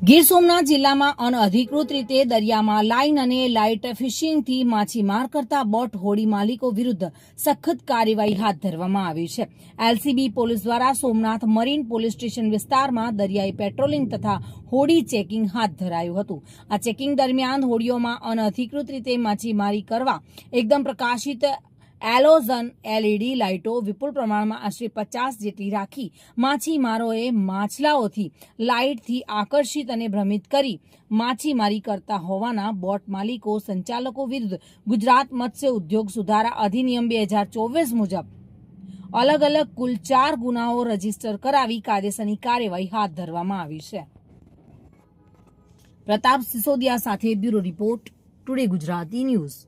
ગીર સોમનાથ જિલ્લામાં અનઅધિકૃત રીતે દરિયામાં લાઇન અને લાઇટ ફિશિંગથી માછીમાર કરતા બોટ હોડી માલિકો વિરુદ્ધ સખત કાર્યવાહી હાથ ધરવામાં આવી છે. એલસીબી પોલીસ દ્વારા સોમનાથ મરીન પોલીસ સ્ટેશન વિસ્તારમાં દરિયાઈ પેટ્રોલિંગ તથા હોડી ચેકિંગ હાથ ધરાયું હતું. આ ચેકિંગ દરમિયાન હોડીઓમાં અનઅધિકૃત રીતે માછીમારી કરવા એકદમ પ્રકાશિત એલોઝન એલઈડી લાઇટો વિપુલ પ્રમાણમાં આશરે 50 જેટલી રાખી માછીમારોએ માછલાઓથી લાઇટથી આકર્ષિત અને ભ્રમિત કરી માછીમારી કરતા હોવાના બોટ માલિકો સંચાલકો વિરુદ્ધ ગુજરાત મત્સ્ય ઉદ્યોગ સુધારા અધિનિયમ 2024 મુજબ અલગ અલગ કુલ 4 ગુનાઓ રજીસ્ટર કરાવી કાયદેસરની કાર્યવાહી હાથ ધરવામાં આવી છે. પ્રતાપ સિસોદિયા સાથે bureau report, today Gujarati news.